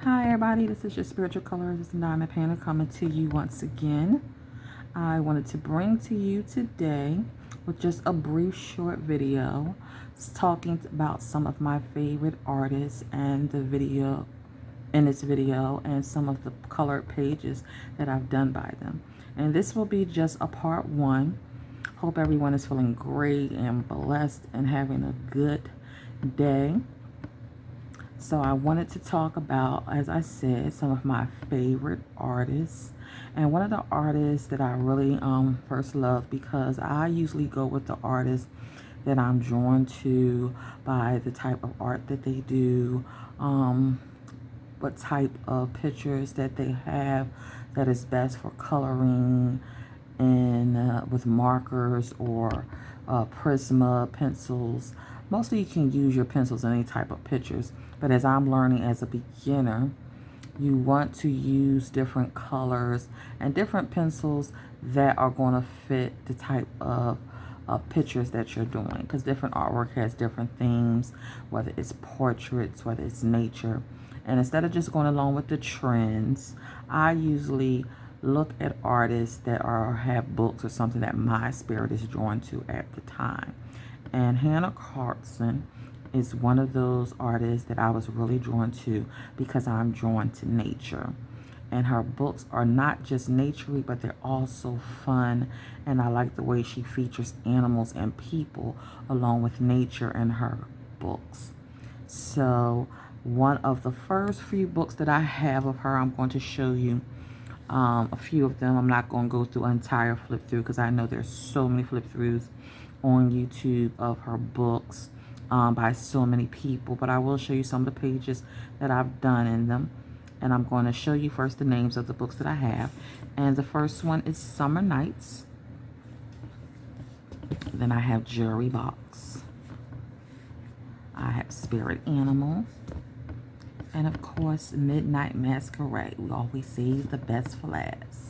Hi everybody, this is your spiritual colorist Diamond Panda coming to you once again. I wanted to bring to you today with just a brief short video talking about some of my favorite artists and the video in this video and some of the colored pages that I've done by them. And this will be just a part one. Hope everyone is feeling great and blessed and having a good day. So I wanted to talk about, as I said, some of my favorite artists. And one of the artists that I really first love, because I usually go with the artists that I'm drawn to by the type of art that they do, what type of pictures that they have that is best for coloring and with markers or Prisma pencils. Mostly you can use your pencils in any type of pictures, but as I'm learning as a beginner, you want to use different colors and different pencils that are going to fit the type of pictures that you're doing, because different artwork has different themes, whether it's portraits, whether it's nature. And instead of just going along with the trends, I usually look at artists that have books or something that my spirit is drawn to at the time. And Carson is one of those artists that I was really drawn to because I'm drawn to nature. And her books are not just naturey, but they're also fun. And I like the way she features animals and people along with nature in her books. So one of the first few books that I have of her, I'm going to show you a few of them. I'm not going to go through an entire flip through because I know there's so many flip throughs on YouTube of her books by so many people, but I will show you some of the pages that I've done in them. And I'm going to show you first the names of the books that I have. And the first one is Summer Nights. Then I have Jewelry Box. I have Spirit Animal. And of course, Midnight Masquerade. We always save the best for last.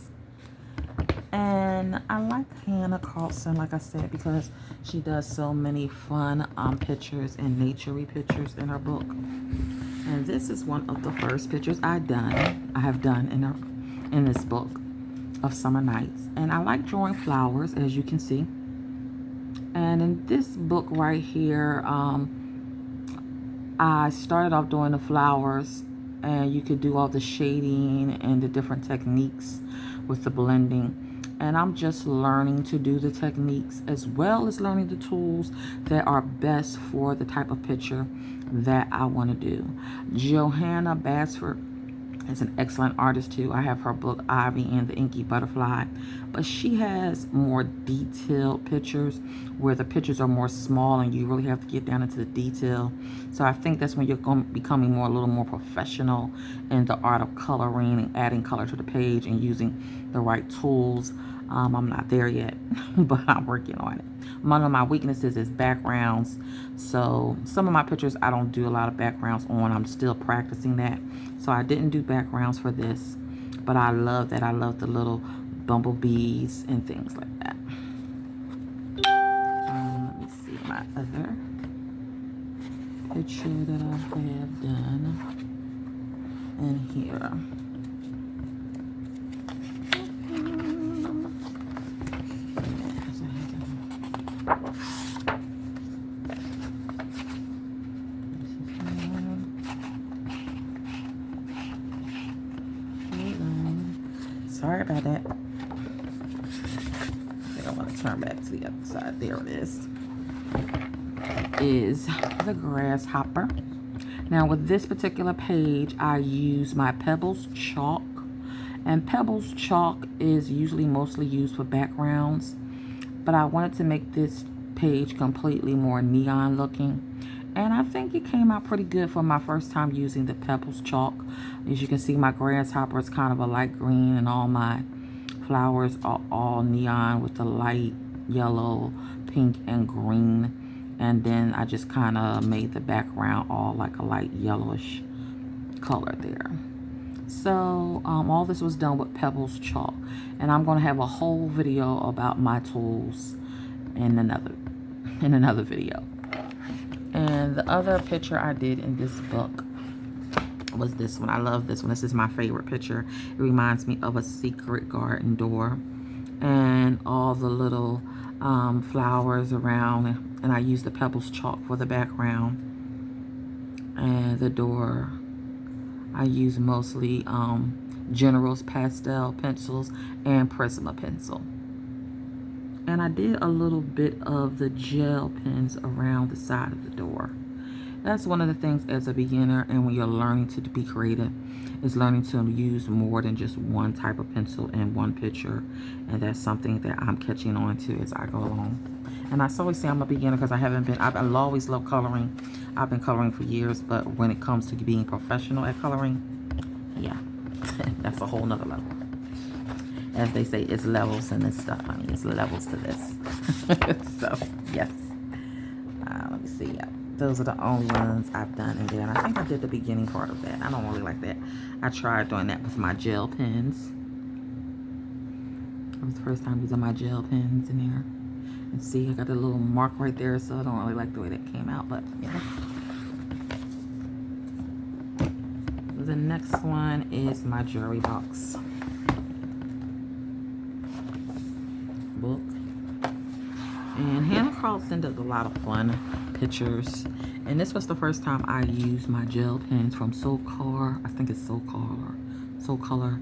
And I like Johanna Carson, like I said, because she does so many fun pictures and naturey pictures in her book. And this is one of the first pictures I have done in this book of Summer Nights. And I like drawing flowers, as you can see. And in this book right here, I started off doing the flowers, and you could do all the shading and the different techniques with the blending. And I'm just learning to do the techniques as well as learning the tools that are best for the type of picture that I want to do. Johanna Basford is an excellent artist too. I have her book Ivy and the Inky Butterfly, but she has more detailed pictures where the pictures are more small and you really have to get down into the detail. So I think that's when you're becoming a little more professional in the art of coloring and adding color to the page and using the right tools. I'm not there yet, but I'm working on it. One of my weaknesses is backgrounds. So some of my pictures, I don't do a lot of backgrounds on. I'm still practicing that. So I didn't do backgrounds for this, but I love that. I love the little bumblebees and things like that. Let me see my other picture that I have done in here. Sorry about that. I don't want to turn back to the other side. There it is the Grasshopper. Now with this particular page, I use my Pebbles chalk. And Pebbles chalk is usually mostly used for backgrounds, but I wanted to make this page completely more neon looking. And I think it came out pretty good for my first time using the Pebbles chalk. As you can see, my Grasshopper is kind of a light green, and all my flowers are all neon with the light yellow, pink, and green. And then I just kind of made the background all like a light yellowish color there. So all this was done with Pebbles chalk. And I'm going to have a whole video about my tools in another video. And the other picture I did in this book was this one. I love this one. This is my favorite picture. It reminds me of a secret garden door and all the little flowers around, and I use the Pebbles chalk for the background. And the door, I use mostly General's pastel pencils and Prisma pencil. And I did a little bit of the gel pens around the side of the door. That's one of the things as a beginner, and when you're learning to be creative, is learning to use more than just one type of pencil in one picture. And that's something that I'm catching on to as I go along. And I always say I'm a beginner because I've always loved coloring. I've been coloring for years, but when it comes to being professional at coloring, yeah, that's a whole nother level. As they say, it's levels in this stuff, honey. It's levels to this. So, yes. Let me see. Yeah. Those are the only ones I've done in there. And I think I did the beginning part of that. I don't really like that. I tried doing that with my gel pens. It was the first time using my gel pens in there. And see, I got a little mark right there, so I don't really like the way that came out, but yeah. The next one is my jewelry box book. And Hannah Carson does a lot of fun pictures. And this was the first time I used my gel pens from Soul Color. I think it's Soul Color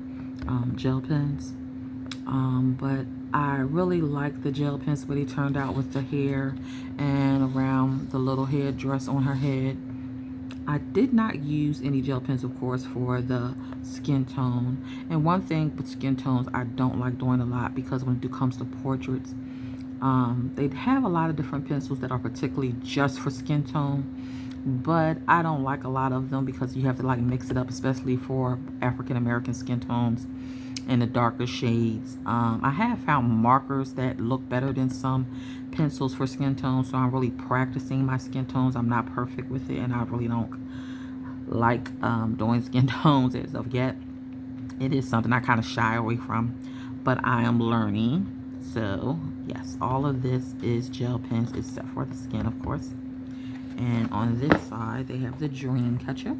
gel pens. But I really like the gel pens, the way they turned out with the hair and around the little headdress on her head. I did not use any gel pens, of course, for the skin tone. And one thing with skin tones I don't like doing a lot, because when it comes to portraits, they have a lot of different pencils that are particularly just for skin tone, but I don't like a lot of them because you have to like mix it up, especially for African American skin tones and the darker shades. I have found markers that look better than some pencils for skin tones, so I'm really practicing my skin tones. I'm not perfect with it, and I really don't like doing skin tones as of yet. It is something I kind of shy away from, but I am learning. So yes, all of this is gel pens except for the skin, of course. And on this side they have the Dream Catcher.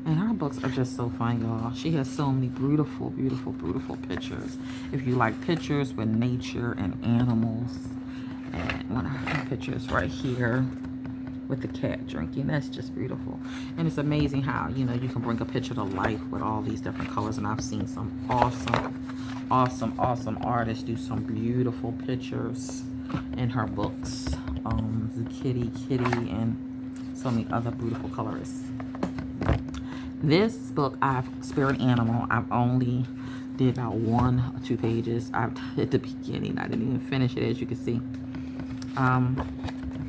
And her books are just so fun, y'all. She has so many beautiful, beautiful, beautiful pictures. If you like pictures with nature and animals. And one of her pictures right here with the cat drinking. That's just beautiful. And it's amazing how, you know, you can bring a picture to life with all these different colors. And I've seen some awesome artists do some beautiful pictures in her books. The Kitty, and so many other beautiful colorists. This book, Spirit Animal, I've only did about 1 or 2 pages. At the beginning, I didn't even finish it, as you can see. I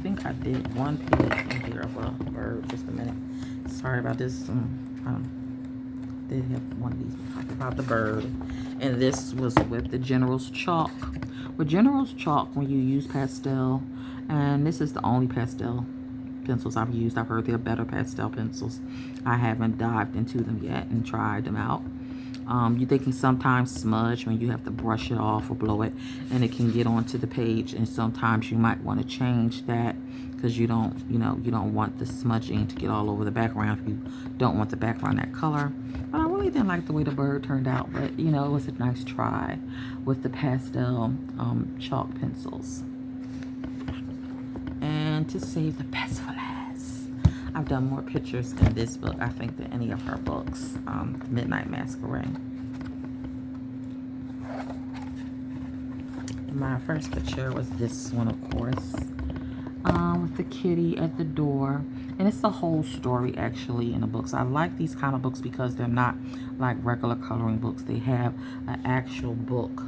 think I did 1 page in here of a bird. Just a minute. Sorry about this. Did have one of these talk about the bird. And this was with the General's chalk. With General's chalk, when you use pastel, and this is the only pastel pencils I've used. I've heard they're better pastel pencils. I haven't dived into them yet and tried them out. They can sometimes smudge when you have to brush it off or blow it, and it can get onto the page, and sometimes you might want to change that because you don't want the smudging to get all over the background if you don't want the background that color. But I really didn't like the way the bird turned out, but you know, it was a nice try with the pastel chalk pencils. And to save the best for last, I've done more pictures in this book, I think, than any of her books. Midnight Masquerade. My first picture was this one, of course, with the kitty at the door. And it's the whole story, actually, in the books. I like these kind of books because they're not like regular coloring books. They have an actual book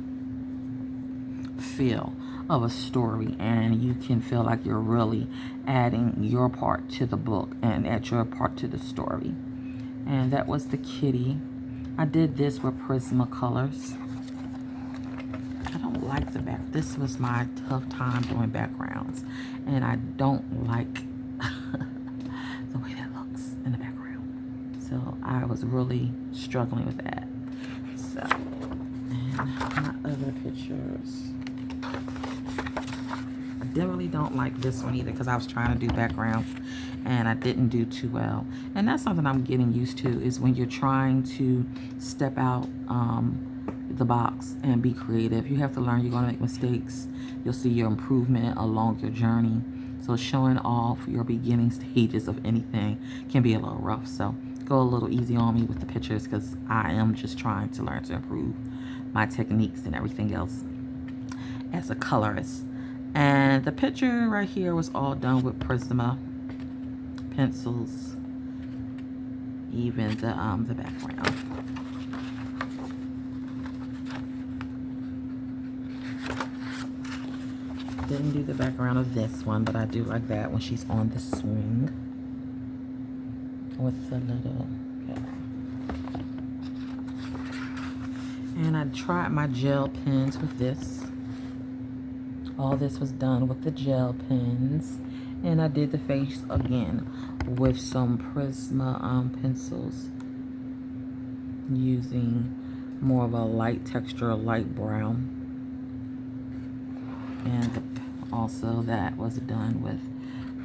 feel of a story, and you can feel like you're really adding your part to the book and add your part to the story. And that was the kitty. I did this with Prisma colors. I don't like the back. This was my tough time doing backgrounds, and I don't like the way that looks in the background. So I was really struggling with that. So, and my other pictures, I really don't like this one either because I was trying to do backgrounds and I didn't do too well. And that's something I'm getting used to, is when you're trying to step out the box and be creative. You have to learn you're going to make mistakes. You'll see your improvement along your journey. So showing off your beginning stages of anything can be a little rough. So go a little easy on me with the pictures, because I am just trying to learn to improve my techniques and everything else as a colorist. And the picture right here was all done with Prisma pencils, even the background. Didn't do the background of this one, but I do like that when she's on the swing with the little, and I tried my gel pens with this. All this was done with the gel pens, and I did the face again with some Prisma pencils, using more of a light texture, light brown. And also that was done with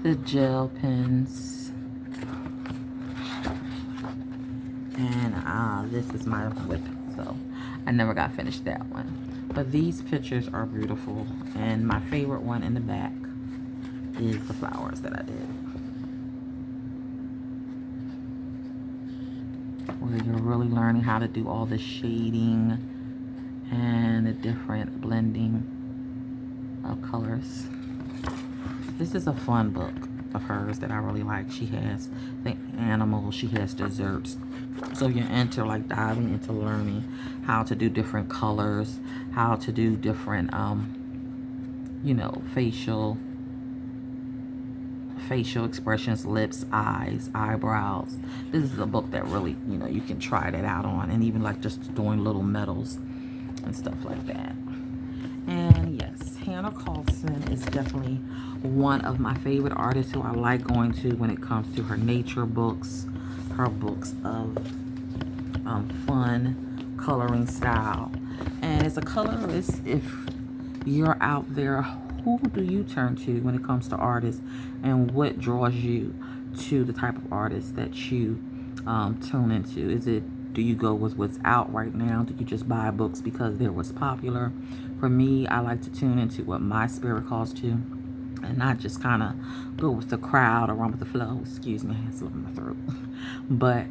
the gel pens. And this is my whip, so I never got finished that one. But these pictures are beautiful, and my favorite one in the back is the flowers that I did, where you're really learning how to do all the shading and the different blending of colors. This is a fun book of hers that I really like. She has the animals, she has desserts. So you're into like diving into learning how to do different colors, how to do different you know, facial expressions, lips, eyes, eyebrows. This is a book that really, you know, you can try that out on, and even like just doing little medals and stuff like that. And yes, Hannah Carson is definitely one of my favorite artists who I like going to when it comes to her nature books, her books of fun coloring style. And as a colorist, if you're out there, who do you turn to when it comes to artists, and what draws you to the type of artist that you tune into? Do you go with what's out right now? Do you just buy books because they're what's popular? For me, I like to tune into what my spirit calls to, and not just kind of go with the crowd or run with the flow. Excuse me, I had something in my throat. But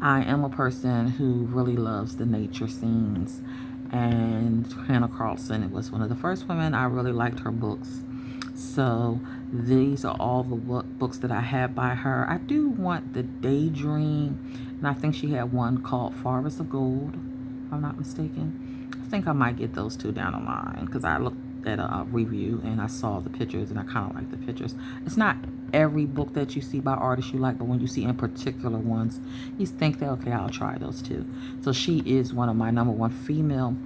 I am a person who really loves the nature scenes, and Hannah Carson was one of the first women I really liked her books. So these are all the books that I have by her. I do want the Daydream, and I think she had one called Forest of Gold, if I'm not mistaken. I think I might get those two down the line, because I looked at a review and I saw the pictures and I kind of like the pictures. It's not every book that you see by artists you like, but when you see in particular ones, you think that, okay, I'll try those too. So she is one of my #1 female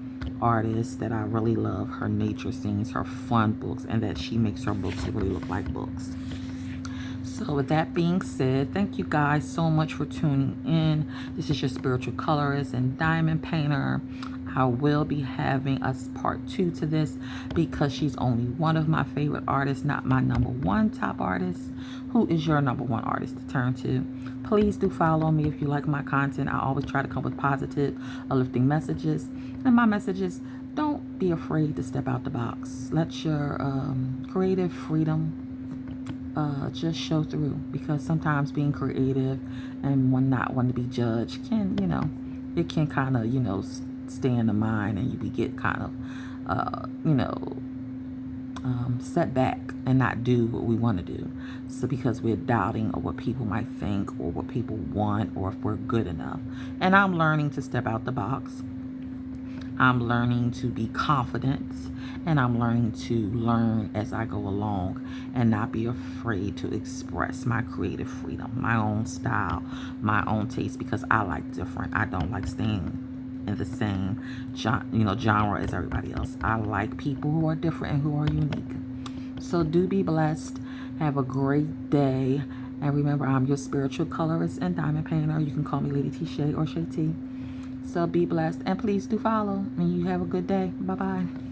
artists that I really love. Her nature scenes, her fun books, and that she makes her books really look like books. So with that being said, thank you guys so much for tuning in. This is your spiritual colorist and diamond painter. I will be having a part 2 to this, because she's only one of my favorite artists, not my #1 top artist. Who is your #1 artist to turn to? Please do follow me if you like my content. I always try to come with positive, uplifting messages. And my messages, don't be afraid to step out the box. Let your creative freedom just show through, because sometimes being creative and not wanting to be judged can, you know, it can kind of, you know, stay in the mind, and you get kind of, you know, set back and not do what we want to do. So because we're doubting of what people might think, or what people want, or if we're good enough. And I'm learning to step out the box. I'm learning to be confident, and I'm learning to learn as I go along, and not be afraid to express my creative freedom, my own style, my own taste, because I like different. I don't like staying in the same genre as everybody else. I like people who are different and who are unique. So do be blessed. Have a great day. And remember, I'm your spiritual colorist and diamond painter. You can call me Lady T Shay or Shay T. So be blessed, and please do follow, and you have a good day. Bye-bye.